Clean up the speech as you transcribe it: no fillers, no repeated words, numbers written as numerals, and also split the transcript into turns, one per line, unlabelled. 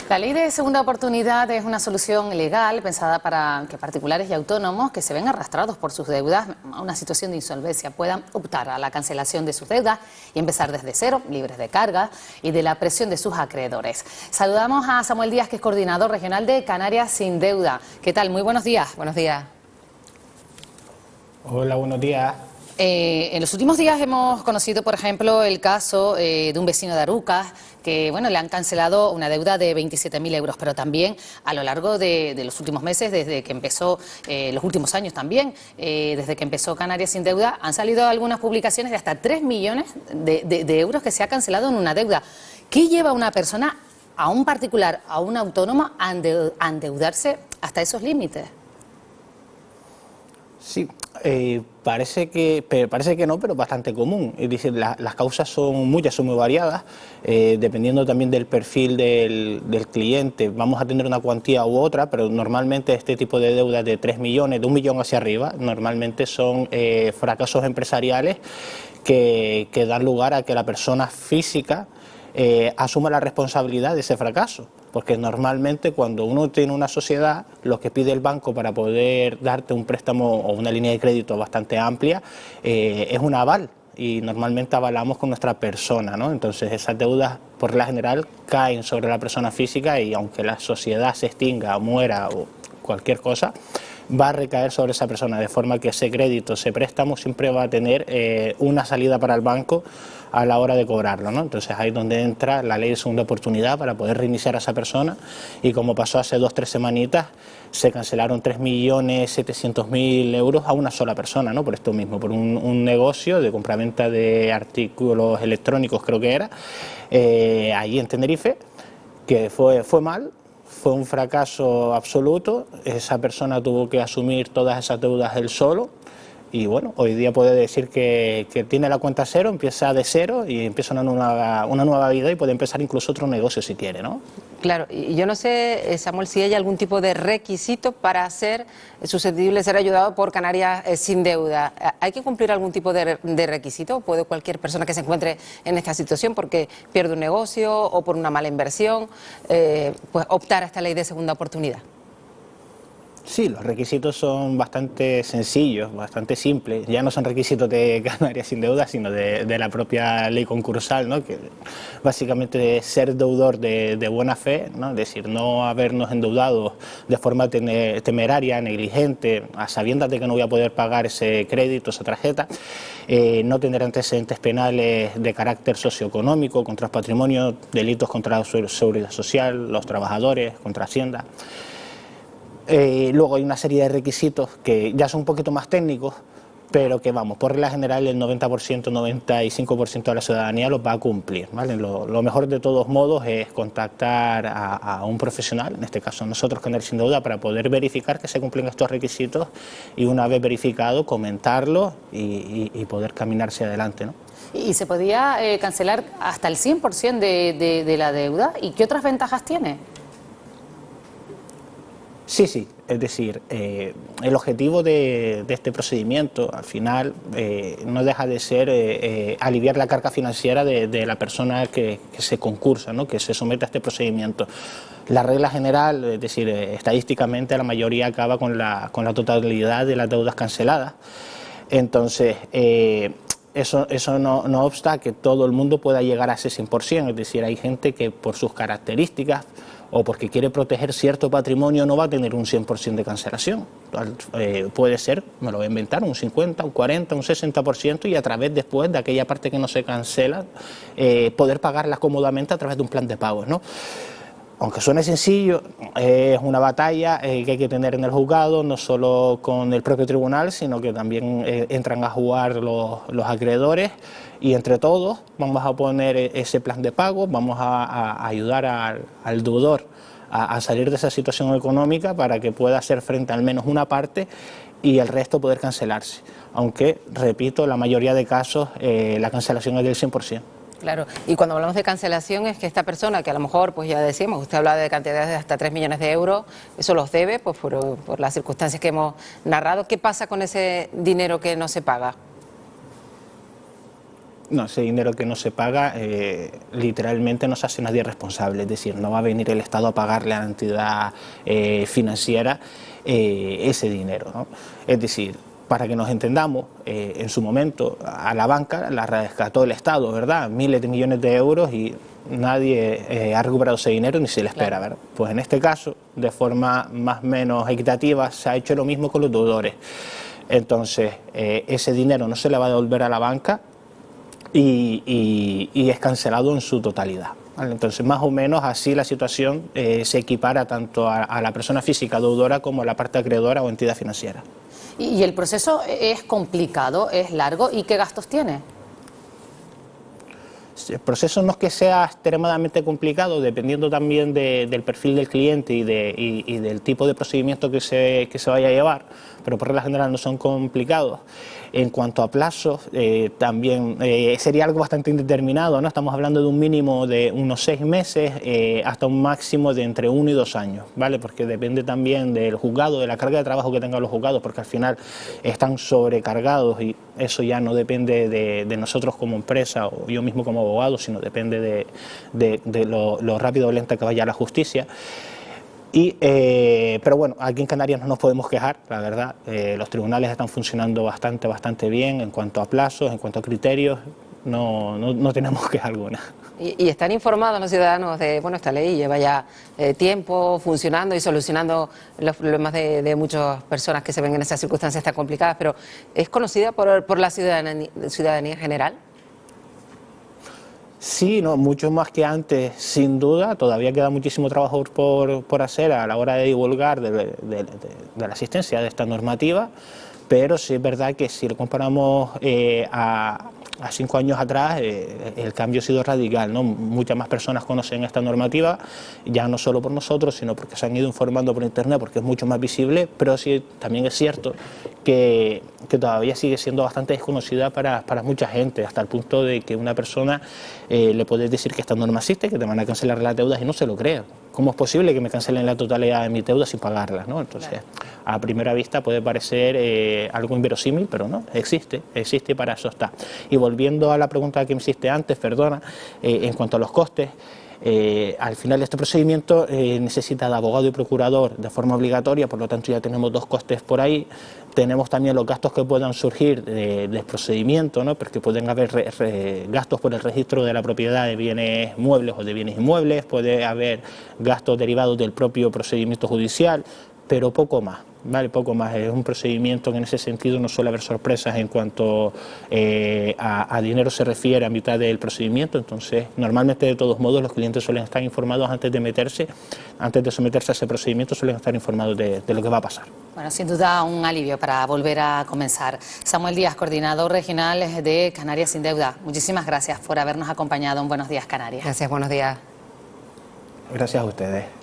La ley de segunda oportunidad es una solución legal pensada para que particulares y autónomos que se ven arrastrados por sus deudas a una situación de insolvencia puedan optar a la cancelación de sus deudas y empezar desde cero, libres de cargas y de la presión de sus acreedores. Saludamos a Samuel Díaz, que es coordinador regional de Canarias Sin Deuda. ¿Qué tal? Muy buenos días.
Buenos días.
Hola, buenos días.
En los últimos días hemos conocido, por ejemplo, el caso de un vecino de Arucas que, bueno, le han cancelado una deuda de 27.000 euros, pero también a lo largo de los últimos meses, desde que empezó, los últimos años también, desde que empezó Canarias Sin Deuda, han salido algunas publicaciones de hasta 3 millones de euros que se ha cancelado en una deuda. ¿Qué lleva a una persona, a un particular, a un autónomo, a endeudarse hasta esos límites?
Sí, parece que no, pero bastante común. Es decir, las causas son muy variadas, dependiendo también del perfil del cliente. Vamos a tener una cuantía u otra, pero normalmente este tipo de deudas de 3 millones, de 1 millón hacia arriba, normalmente son fracasos empresariales que dan lugar a que la persona física asuma la responsabilidad de ese fracaso, porque normalmente cuando uno tiene una sociedad, lo que pide el banco para poder darte un préstamo o una línea de crédito bastante amplia es un aval, y normalmente avalamos con nuestra persona, ¿no? Entonces esas deudas por la general caen sobre la persona física, y aunque la sociedad se extinga, muera o cualquier cosa, va a recaer sobre esa persona, de forma que ese crédito, ese préstamo siempre va a tener una salida para el banco a la hora de cobrarlo, ¿no? Entonces ahí es donde entra la ley de segunda oportunidad para poder reiniciar a esa persona, y como pasó hace 2 o 3 semanitas, se cancelaron 3.700.000 euros a una sola persona, ¿no? Por esto mismo, por un negocio de compraventa de artículos electrónicos, creo que era, allí en Tenerife, que fue mal. Fue un fracaso absoluto. Esa persona tuvo que asumir todas esas deudas él solo, y bueno, hoy día puede decir que tiene la cuenta cero, empieza de cero y empieza una nueva vida, y puede empezar incluso otro negocio si quiere, ¿no?
Claro, y yo no sé, Samuel, si hay algún tipo de requisito para ser susceptible de ser ayudado por Canarias Sin Deuda. ¿Hay que cumplir algún tipo de requisito? ¿Puede cualquier persona que se encuentre en esta situación porque pierde un negocio o por una mala inversión, pues optar a esta ley de segunda oportunidad?
Sí, los requisitos son bastante sencillos, bastante simples. Ya no son requisitos de Canarias Sin Deuda, sino de la propia ley concursal, ¿no? Que básicamente es ser deudor de buena fe, ¿no? Es decir, no habernos endeudado de forma temeraria, negligente, a sabiendas de que no voy a poder pagar ese crédito, esa tarjeta, no tener antecedentes penales de carácter socioeconómico, contra el patrimonio, delitos contra la seguridad social, los trabajadores, contra Hacienda. Luego hay una serie de requisitos que ya son un poquito más técnicos, pero que vamos, por regla general el 90%, 95% de la ciudadanía los va a cumplir, ¿vale? Lo mejor de todos modos es contactar a un profesional, en este caso nosotros Canarias Sin Deuda, para poder verificar que se cumplen estos requisitos, y una vez verificado comentarlo y poder caminarse adelante, ¿no?
¿Y se podía cancelar hasta el 100% de la deuda? ¿Y qué otras ventajas tiene?
Sí, es decir, el objetivo de este procedimiento al final no deja de ser aliviar la carga financiera de la persona que se concursa, ¿no? Que se somete a este procedimiento. La regla general, es decir, estadísticamente la mayoría acaba con la totalidad de las deudas canceladas. Entonces, eso no obsta a que todo el mundo pueda llegar a ese 100%, es decir, hay gente que por sus características o porque quiere proteger cierto patrimonio no va a tener un 100% de cancelación. Puede ser, me lo voy a inventar, un 50, un 40, un 60%, y a través después de aquella parte que no se cancela, poder pagarla cómodamente a través de un plan de pagos, ¿no? Aunque suene sencillo, es una batalla que hay que tener en el juzgado, no solo con el propio tribunal, sino que también entran a jugar los acreedores, y entre todos vamos a poner ese plan de pago, vamos a ayudar al deudor a salir de esa situación económica para que pueda hacer frente al menos una parte y el resto poder cancelarse. Aunque, repito, la mayoría de casos la cancelación es del 100%.
Claro, y cuando hablamos de cancelación es que esta persona, que a lo mejor, pues ya decimos, usted habla de cantidades de hasta 3 millones de euros, eso los debe pues por las circunstancias que hemos narrado. ¿Qué pasa con ese dinero que no se paga?
No, ese dinero que no se paga, literalmente no se hace nadie responsable, es decir, no va a venir el Estado a pagarle a la entidad financiera ese dinero, ¿no? Es decir, para que nos entendamos, en su momento a la banca la rescató el Estado, ¿verdad? Miles de millones de euros y nadie ha recuperado ese dinero ni se le espera, ¿verdad? Pues en este caso, de forma más o menos equitativa, se ha hecho lo mismo con los deudores. Entonces, ese dinero no se le va a devolver a la banca y es cancelado en su totalidad, ¿vale? Entonces, más o menos así la situación se equipara tanto a la persona física deudora como a la parte acreedora o entidad financiera.
¿Y el proceso es complicado, es largo y qué gastos tiene?
El proceso no es que sea extremadamente complicado, dependiendo también del perfil del cliente y del tipo de procedimiento que se vaya a llevar, pero por regla general no son complicados. En cuanto a plazos, también sería algo bastante indeterminado, ¿no? Estamos hablando de un mínimo de unos 6 meses hasta un máximo de entre 1 y 2 años, ¿vale? Porque depende también del juzgado, de la carga de trabajo que tengan los juzgados, porque al final están sobrecargados y eso ya no depende de nosotros como empresa o yo mismo como abogado, sino depende de lo rápido o lenta que vaya la justicia. Pero bueno, aquí en Canarias no nos podemos quejar, la verdad. Los tribunales están funcionando bastante bien en cuanto a plazos, en cuanto a criterios, no tenemos queja alguna.
¿Y están informados los ciudadanos de, bueno, esta ley lleva ya tiempo funcionando y solucionando los problemas de muchas personas que se ven en esas circunstancias tan complicadas, pero ¿es conocida por la ciudadanía en general?
Sí, no, mucho más que antes, sin duda. Todavía queda muchísimo trabajo por hacer a la hora de divulgar de la existencia de esta normativa, pero sí es verdad que si lo comparamos a 5 años atrás, el cambio ha sido radical, ¿no? Muchas más personas conocen esta normativa, ya no solo por nosotros, sino porque se han ido informando por internet, porque es mucho más visible, pero sí también es cierto que todavía sigue siendo bastante desconocida para mucha gente, hasta el punto de que una persona le puede decir que esta norma existe, que te van a cancelar las deudas y no se lo cree. ¿Cómo es posible que me cancelen la totalidad de mis deudas sin pagarlas, ¿no? Entonces, a primera vista puede parecer algo inverosímil, pero no, existe y para eso está. Y volviendo a la pregunta que me hiciste antes, perdona, en cuanto a los costes, al final este procedimiento necesita de abogado y procurador de forma obligatoria, por lo tanto ya tenemos 2 costes por ahí. Tenemos también los gastos que puedan surgir del procedimiento, ¿no? Porque pueden haber gastos por el registro de la propiedad de bienes muebles o de bienes inmuebles, puede haber gastos derivados del propio procedimiento judicial, pero poco más, ¿vale? Poco más. Es un procedimiento que en ese sentido no suele haber sorpresas en cuanto a dinero se refiere a mitad del procedimiento. Entonces, normalmente de todos modos los clientes suelen estar informados antes de someterse a ese procedimiento, suelen estar informados de lo que va a pasar.
Bueno, sin duda un alivio para volver a comenzar. Samuel Díaz, coordinador regional de Canarias Sin Deuda. Muchísimas gracias por habernos acompañado en Buenos Días Canarias.
Gracias, buenos días.
Gracias a ustedes.